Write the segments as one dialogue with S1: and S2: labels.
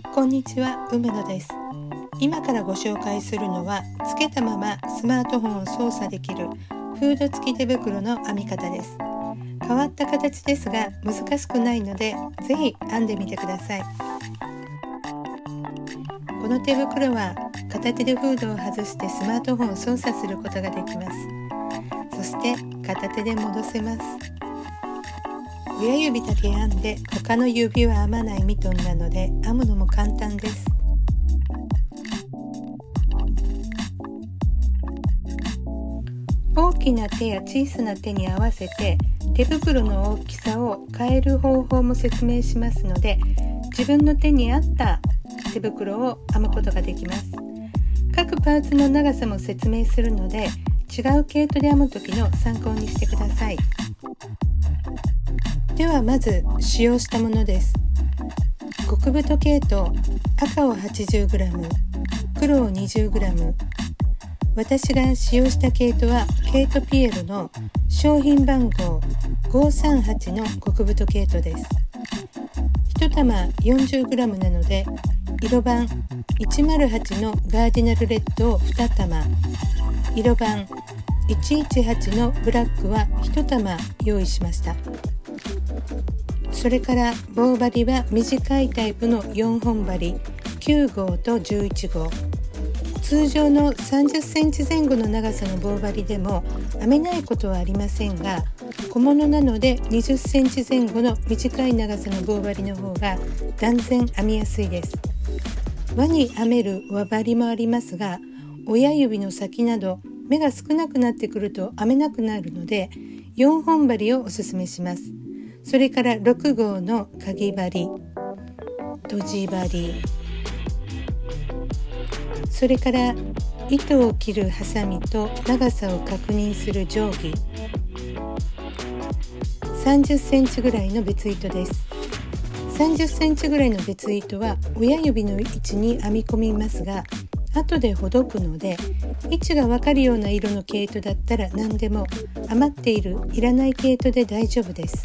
S1: こんにちは、梅野です。今からご紹介するのは、つけたままスマートフォンを操作できるフード付き手袋の編み方です。変わった形ですが難しくないので、ぜひ編んでみてください。この手袋は片手でフードを外してスマートフォンを操作することができます。そして片手で戻せます。親指だけ編んで他の指は編まないミトンなので、編むのも簡単です。大きな手や小さな手に合わせて手袋の大きさを変える方法も説明しますので、自分の手に合った手袋を編むことができます。各パーツの長さも説明するので、違う毛糸で編む時の参考にしてください。ではまず使用したものです。極太毛糸、赤を 80g、黒を 20g。私が使用した毛糸は毛糸ピエロの商品番号538の極太毛糸です。1玉 40g なので、色番108のガーディナルレッドを2玉、色番118のブラックは1玉用意しました。それから棒針は短いタイプの4本針9号と11号。通常の30センチ前後の長さの棒針でも編めないことはありませんが、小物なので20センチ前後の短い長さの棒針の方が断然編みやすいです。輪に編める輪針もありますが、親指の先など目が少なくなってくると編めなくなるので、4本針をおすすめします。それから6号のかぎ針、とじ針、それから糸を切るハサミと長さを確認する定規、30センチぐらいの別糸です。30センチぐらいの別糸は親指の位置に編み込みますが、後でほどくので、位置がわかるような色の毛糸だったら何でも、余っているいらない毛糸で大丈夫です。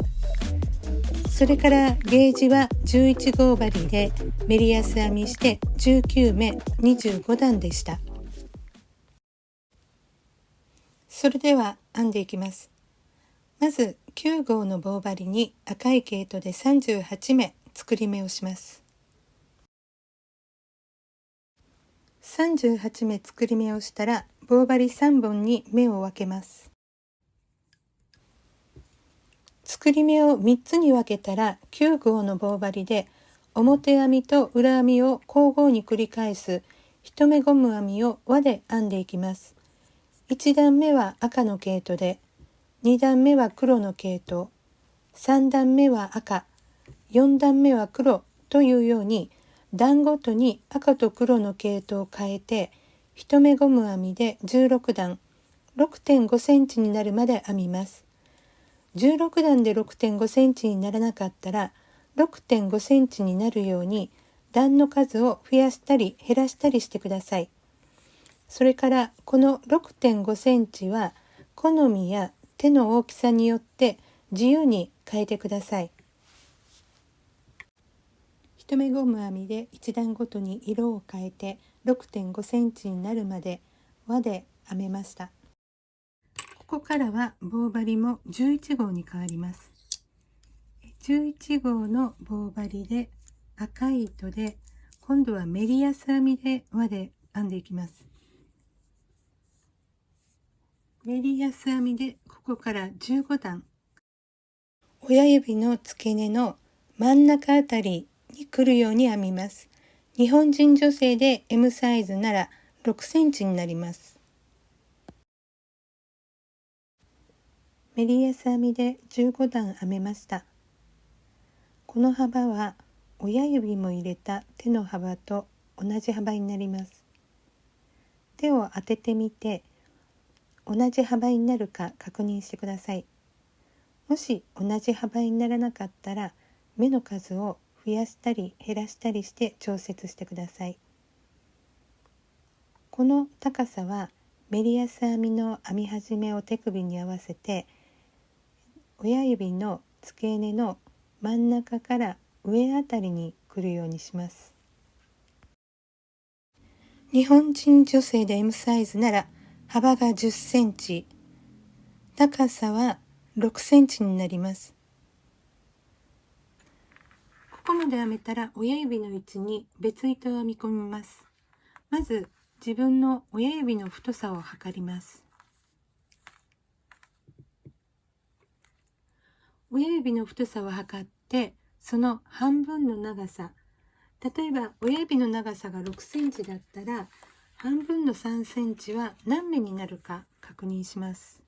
S1: それからゲージは11号針でメリヤス編みして19目25段でした。それでは編んでいきます。まず9号の棒針に赤い毛糸で38目作り目をします。38目作り目をしたら、棒針3本に目を分けます。作り目を3つに分けたら、9号の棒針で表編みと裏編みを交互に繰り返す一目ゴム編みを輪で編んでいきます。1段目は赤の毛糸で、2段目は黒の毛糸、3段目は赤、4段目は黒というように、段ごとに赤と黒の毛糸を変えて、一目ゴム編みで16段、6.5 センチになるまで編みます。16段で 6.5 センチにならなかったら、6.5 センチになるように段の数を増やしたり減らしたりしてください。それからこの 6.5 センチは好みや手の大きさによって自由に変えてください。一目ゴム編みで1段ごとに色を変えて 6.5 センチになるまで輪で編めました。ここからは棒針も11号に変わります。11号の棒針で赤い糸で、今度はメリヤス編みで輪で編んでいきます。メリヤス編みでここから15段、親指の付け根の真ん中あたりに来るように編みます。日本人女性で M サイズなら6センチになります。メリヤス編みで15段編めました。この幅は親指も入れた手の幅と同じ幅になります。手を当ててみて、同じ幅になるか確認してください。もし同じ幅にならなかったら、目の数を増やしたり減らしたりして調節してください。この高さはメリヤス編みの編み始めを手首に合わせて、親指の付け根の真ん中から上あたりに来るようにします。日本人女性で M サイズなら幅が10センチ、高さは6センチになります。ここまで編めたら親指の位置に別糸を編み込みます。まず自分の親指の太さを測ります。親指の太さを測って、その半分の長さ、例えば親指の長さが6センチだったら、半分の3センチは何目になるか確認します。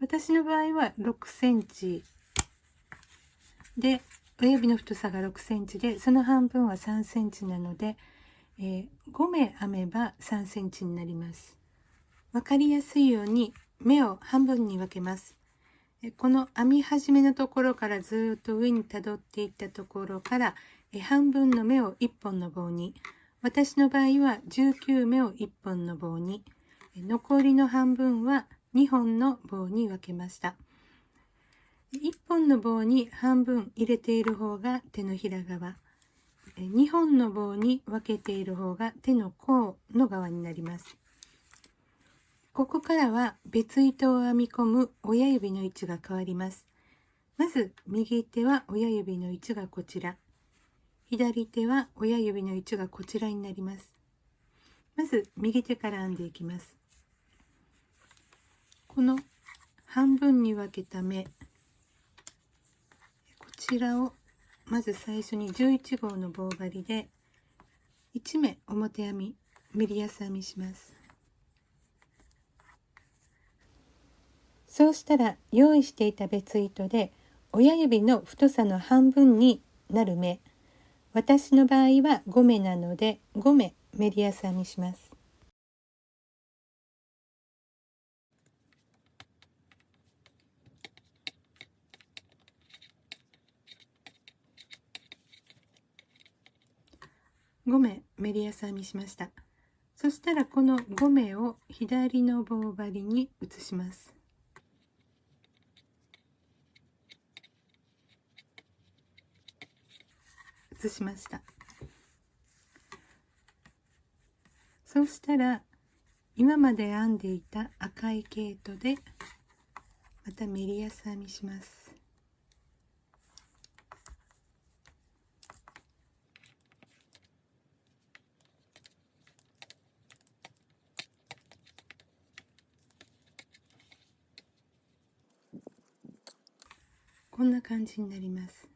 S1: 私の場合は6センチで、親指の太さが6センチで、その半分は3センチなので、5目編めば3センチになります。わかりやすいように目を半分に分けます。この編み始めのところからずっと上にたどっていったところから、半分の目を1本の棒に、私の場合は19目を1本の棒に、残りの半分は2本の棒に分けました。1本の棒に半分入れている方が手のひら側、2本の棒に分けている方が手の甲の側になります。ここからは別糸を編み込む親指の位置が変わります。まず右手は親指の位置がこちら、左手は親指の位置がこちらになります。まず右手から編んでいきます。この半分に分けた目、こちらをまず最初に11号の棒針で1目表編み、メリヤス編みします。そうしたら用意していた別糸で親指の太さの半分になる目、私の場合は5目なので5目メリヤス編みします。5目メリヤス編みしました。そしたらこの5目を左の棒針に移します。移しました。そうしたら今まで編んでいた赤い毛糸でまたメリヤス編みします。こんな感じになります。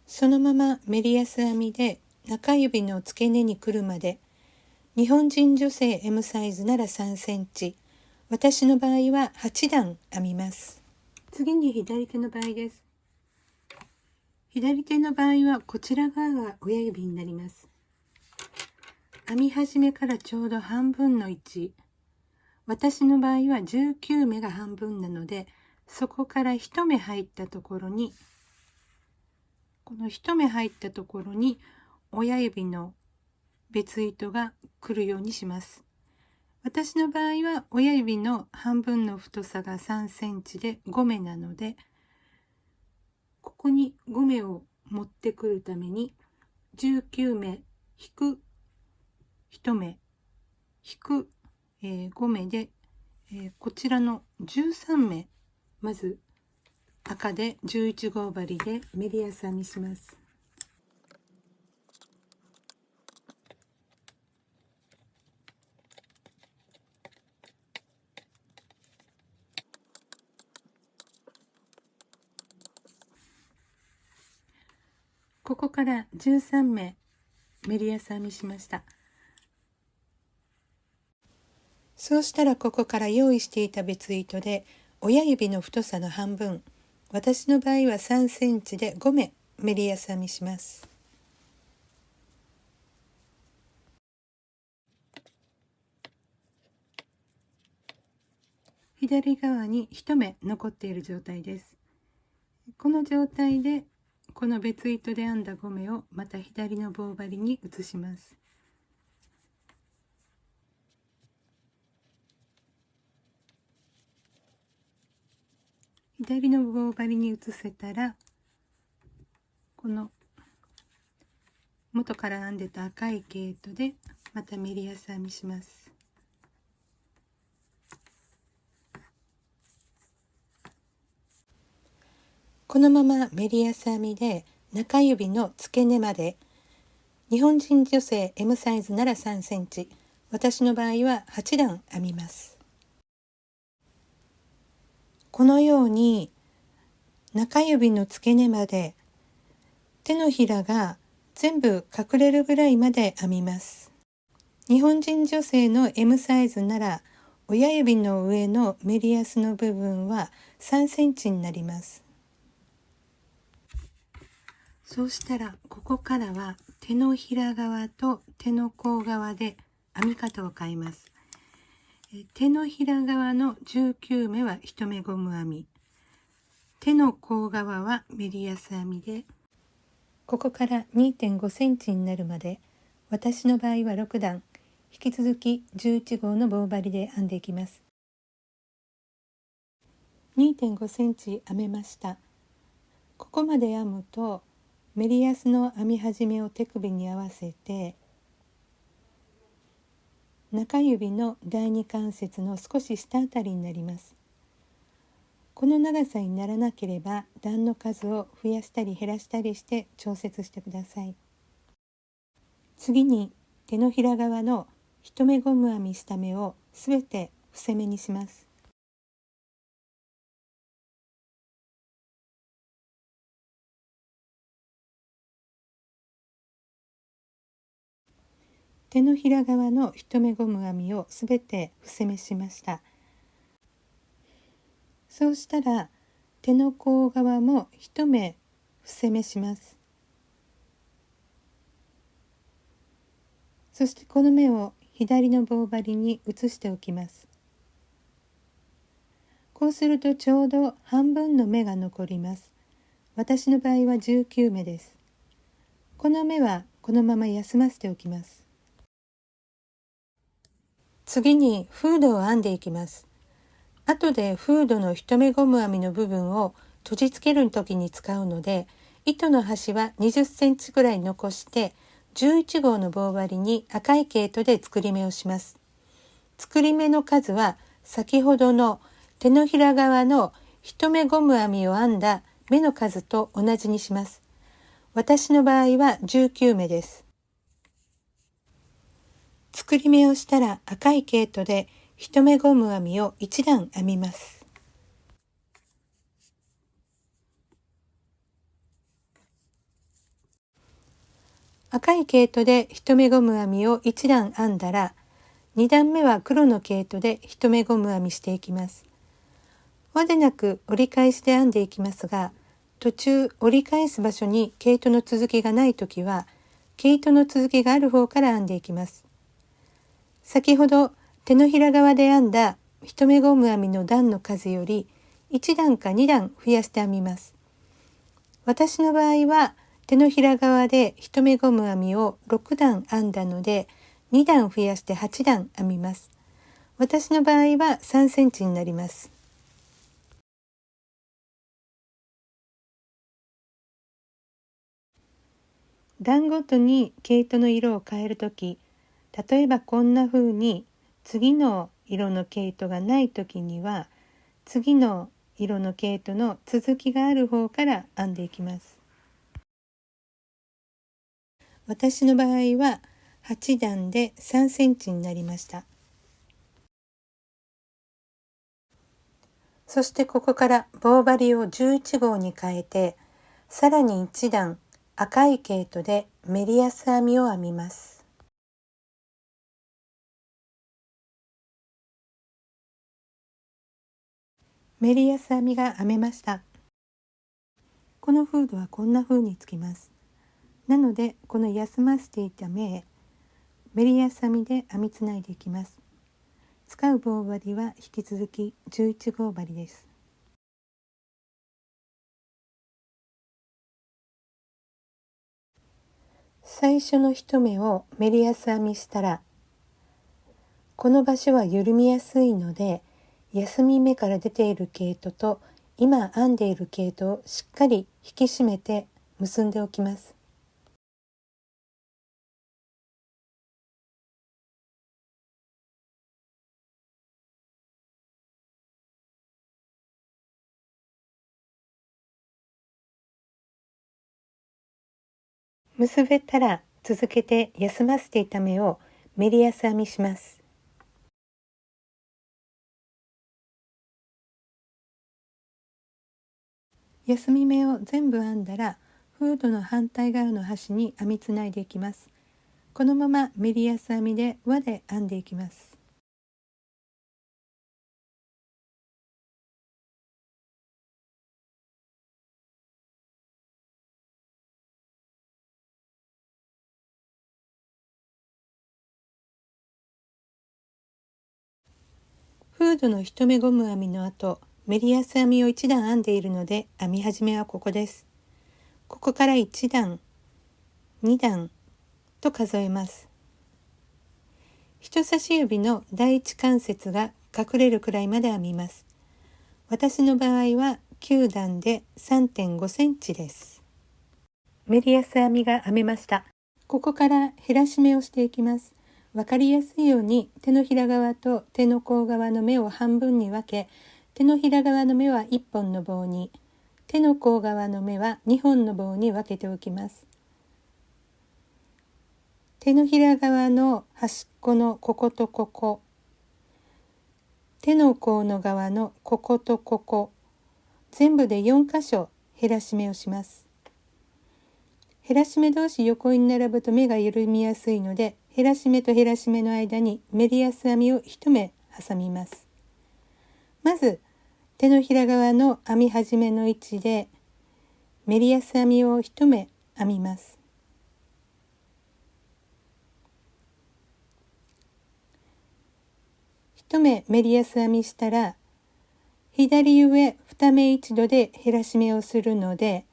S1: そのままメリヤス編みで中指の付け根に来るまで、日本人女性 M サイズなら3センチ、私の場合は8段編みます。次に左手の場合です。左手の場合はこちら側が親指になります。編み始めからちょうど半分の位置、私の場合は19目が半分なので、そこから1目入ったところに、この1目入ったところに親指の別糸が来るようにします。私の場合は親指の半分の太さが3センチで5目なので、ここに5目を持ってくるために19目引く1目引く、5目で、こちらの13目、まず赤で11号針でメリヤス編みします。ここから13目メリヤス編みしました。そうしたらここから用意していた別糸で親指の太さの半分、私の場合は3センチで5目メリヤス編みします。左側に1目残っている状態です。この状態でこの別糸で編んだ5目をまた左の棒針に移します。左の棒針に移せたら、この元から編んでた赤い毛糸でまたメリヤス編みします。このままメリヤス編みで中指の付け根まで、日本人女性 M サイズなら3センチ、私の場合は8段編みます。このように中指の付け根まで手のひらが全部隠れるぐらいまで編みます。日本人女性の M サイズなら親指の上のメリヤスの部分は3センチになります。そうしたらここからは手のひら側と手の甲側で編み方を変えます。手のひら側の19目は1目ゴム編み、手の甲側はメリヤス編みで、ここから 2.5 センチになるまで、私の場合は6段、引き続き11号の棒針で編んでいきます。2.5 センチ編めました。ここまで編むとメリヤスの編み始めを手首に合わせて、中指の第二関節の少し下あたりになります。この長さにならなければ段の数を増やしたり減らしたりして調節してください。次に手のひら側の1目ゴム編みした目をすべて伏せ目にします。手のひら側の1目ゴム編みをすべて伏せ目しました。そうしたら手の甲側も1目伏せ目します。そしてこの目を左の棒針に移しておきます。こうするとちょうど半分の目が残ります。私の場合は19目です。この目はこのまま休ませておきます。次にフードを編んでいきます。後でフードの1目ゴム編みの部分を閉じつける時に使うので、糸の端は20センチくらい残して11号の棒針に赤い毛糸で作り目をします。作り目の数は先ほどの手のひら側の1目ゴム編みを編んだ目の数と同じにします。私の場合は19目です。作り目をしたら赤い毛糸で1目ゴム編みを1段編みます。赤い毛糸で1目ゴム編みを1段編んだら、2段目は黒の毛糸で1目ゴム編みしていきます。輪でなく折り返しで編んでいきますが、途中折り返す場所に毛糸の続きがないときは、毛糸の続きがある方から編んでいきます。先ほど手のひら側で編んだ1目ゴム編みの段の数より1段か2段増やして編みます。私の場合は手のひら側で1目ゴム編みを6段編んだので2段増やして8段編みます。私の場合は3センチになります。段ごとに毛糸の色を変えるとき、例えばこんな風に次の色の毛糸がないときには、次の色の毛糸の続きがある方から編んでいきます。私の場合は8段で3センチになりました。そしてここから棒針を11号に変えて、さらに1段赤い毛糸でメリヤス編みを編みます。メリヤス編みが編めました。このフードはこんな風につきます。なのでこの休ませていた目へメリヤス編みで編みつないでいきます。使う棒針は引き続き11号針です。最初の1目をメリヤス編みしたら、この場所は緩みやすいので、休み目から出ている毛糸と今編んでいる毛糸をしっかり引き締めて結んでおきます。結べたら続けて休ませていた目をメリヤス編みします。休み目を全部編んだらフードの反対側の端に編みつないでいきます。このままメリヤス編みで輪で編んでいきます。フードの一目ゴム編みの後、メリヤス編みを1段編んでいるので編み始めはここです。ここから1段、2段と数えます。人差し指の第一関節が隠れるくらいまで編みます。私の場合は9段で 3.5 センチです。メリヤス編みが編めました。ここから減らし目をしていきます。わかりやすいように手のひら側と手の甲側の目を半分に分け、手のひら側の目は1本の棒に、手の甲側の目は2本の棒に分けておきます。手のひら側の端っこのこことここ、手の甲の側のこことここ、全部で4箇所減らし目をします。減らし目同士横に並ぶと目が緩みやすいので、減らし目と減らし目の間にメリヤス編みを1目挟みます。まず手のひら側の編み始めの位置でメリヤス編みを1目編みます。1目メリヤス編みしたら左上2目一度で減らし目をするので、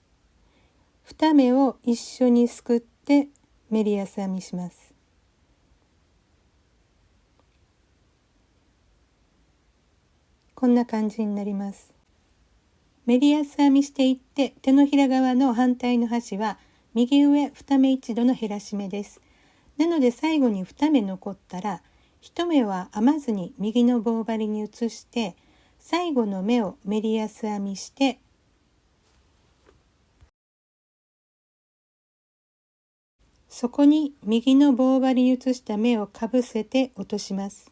S1: 2目を一緒にすくってメリヤス編みします。こんな感じになります。メリヤス編みしていって手のひら側の反対の端は右上2目一度の減らし目です。なので最後に2目残ったら1目は編まずに右の棒針に移して最後の目をメリヤス編みしてそこに右の棒針に移した目をかぶせて落とします。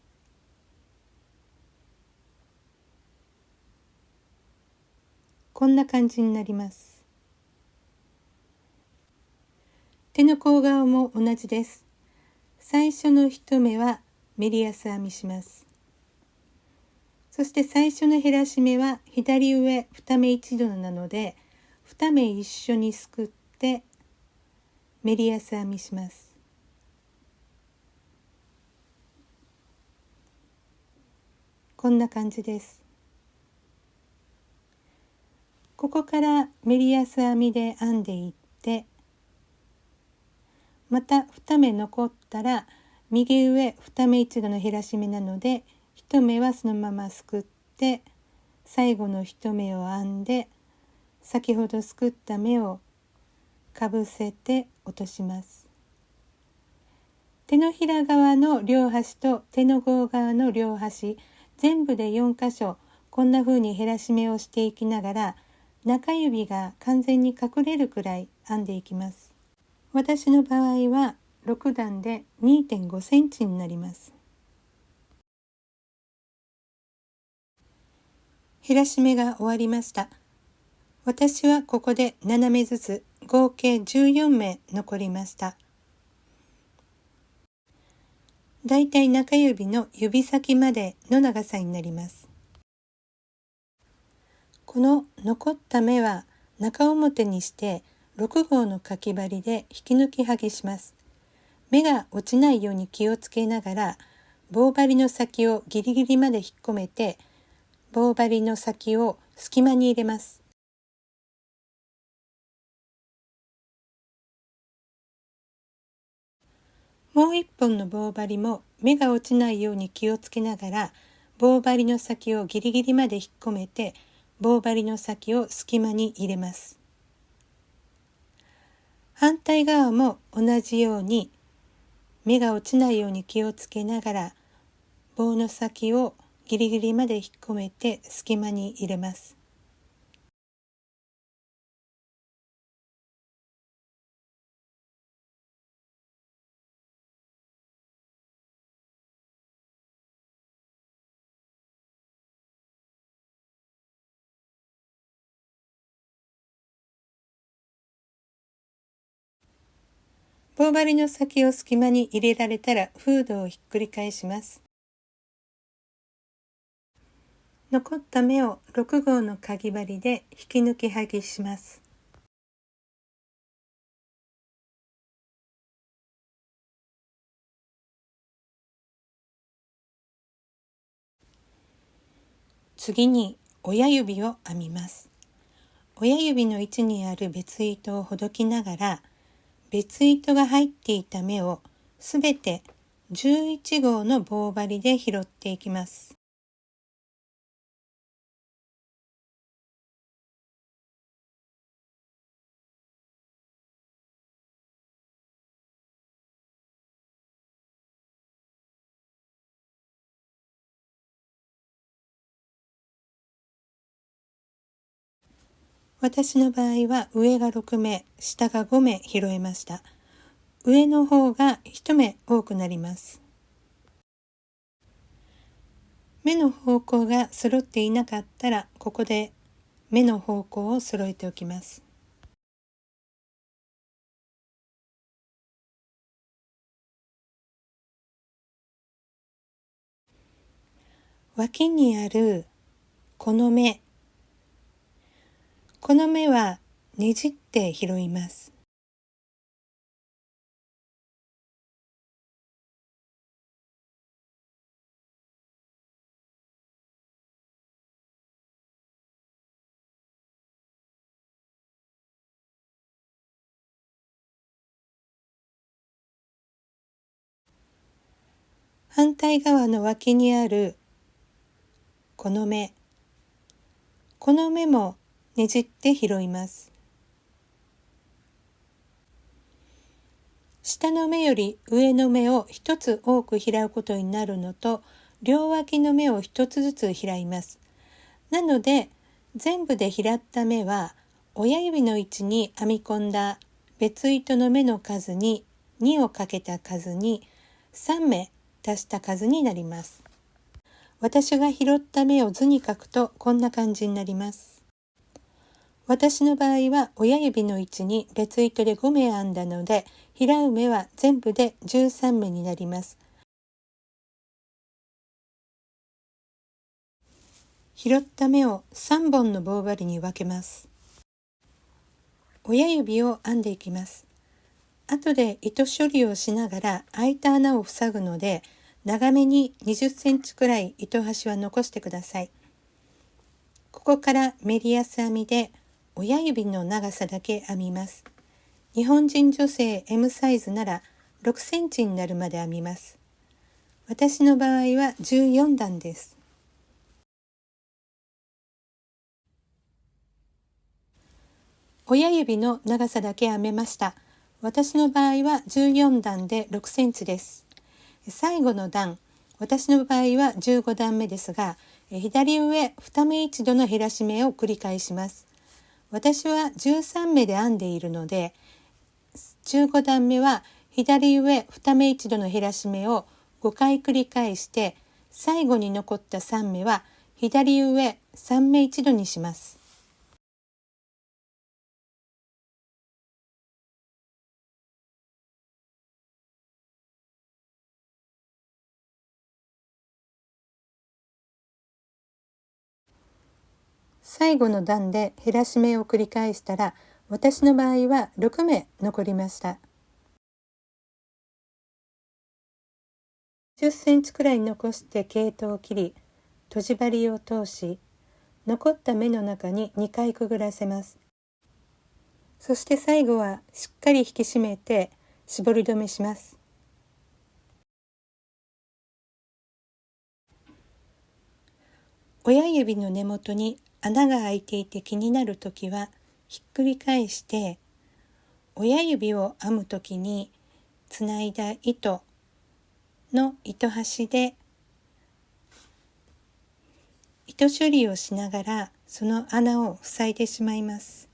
S1: こんな感じになります。手の甲側も同じです。最初の1目はメリヤス編みします。そして最初の減らし目は左上2目一度なので2目一緒にすくってメリヤス編みします。こんな感じです。ここからメリヤス編みで編んでいってまた2目残ったら右上2目一度の減らし目なので1目はそのまますくって最後の1目を編んで先ほどすくった目をかぶせて落とします。手のひら側の両端と手の甲側の両端全部で4箇所こんな風に減らし目をしていきながら中指が完全に隠れるくらい編んでいきます。私の場合は6段で 2.5 センチになります。減らし目が終わりました。私はここで7目ずつ合計14目残りました。だいたい中指の指先までの長さになります。この残った目は中表にして6号のかき針で引き抜き剥ぎします。目が落ちないように気をつけながら棒針の先をギリギリまで引っ込めて棒針の先を隙間に入れます。もう一本の棒針も目が落ちないように気をつけながら棒針の先をギリギリまで引っ込めて棒針の先を隙間に入れます。反対側も同じように目が落ちないように気をつけながら棒の先をギリギリまで引っ込めて隙間に入れます。棒針の先を隙間に入れられたらフードをひっくり返します。残った目を6号のかぎ針で引き抜き剥ぎします。次に親指を編みます。親指の位置にある別糸をほどきながら、別糸が入っていた目をすべて11号の棒針で拾っていきます。私の場合は上が6目、下が5目拾えました。上の方が1目多くなります。目の方向が揃っていなかったら、ここで目の方向を揃えておきます。脇にあるこの目はねじって拾います。反対側の脇にあるこの目もねじって拾います。下の目より上の目を一つ多く拾うことになるのと、両脇の目を一つずつ拾います。なので全部で拾った目は親指の位置に編み込んだ別糸の目の数に2をかけた数に3目足した数になります。私が拾った目を図に書くとこんな感じになります。私の場合は親指の位置に別糸で5目編んだので、拾う目は全部で13目になります。拾った目を3本の棒針に分けます。親指を編んでいきます。後で糸処理をしながら開いた穴を塞ぐので、長めに20センチくらい糸端は残してください。ここからメリヤス編みで親指の長さだけ編みます。日本人女性 M サイズなら6センチになるまで編みます。私の場合は14段です。親指の長さだけ編めました。私の場合は14段で6センチです。最後の段、私の場合は15段目ですが、左上2目1度の減らし目を繰り返します。私は13目で編んでいるので、15段目は左上2目1度の減らし目を5回繰り返して、最後に残った3目は左上3目1度にします。最後の段で減らし目を繰り返したら、私の場合は6目残りました。10センチくらい残して毛糸を切り、とじ針を通し、残った目の中に2回くぐらせます。そして最後はしっかり引き締めて絞り止めします。親指の根元に穴が開いていて気になるときはひっくり返して、親指を編むときにつないだ糸の糸端で糸処理をしながらその穴を塞いでしまいます。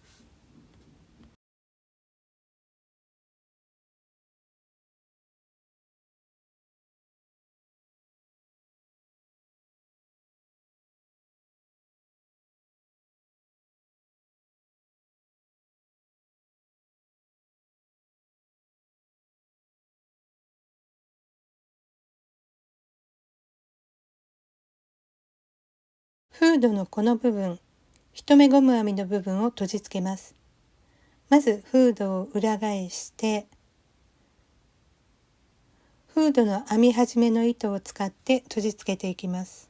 S1: フードのこの部分、一目ゴム編みの部分を閉じつけます。まずフードを裏返して、フードの編み始めの糸を使って閉じつけていきます。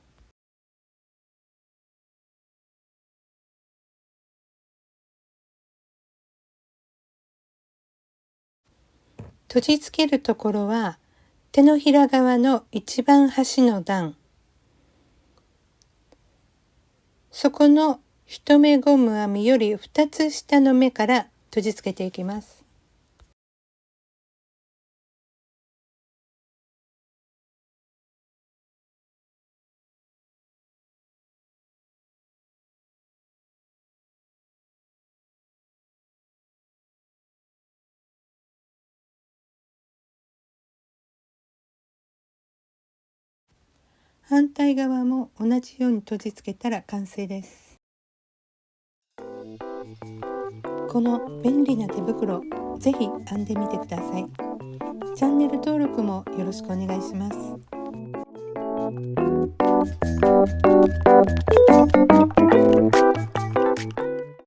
S1: 閉じつけるところは手のひら側の一番端の段、そこの一目ゴム編みより2つ下の目から閉じつけていきます。反対側も同じように閉じつけたら完成です。この便利な手袋、ぜひ編んでみてください。チャンネル登録もよろしくお願いします。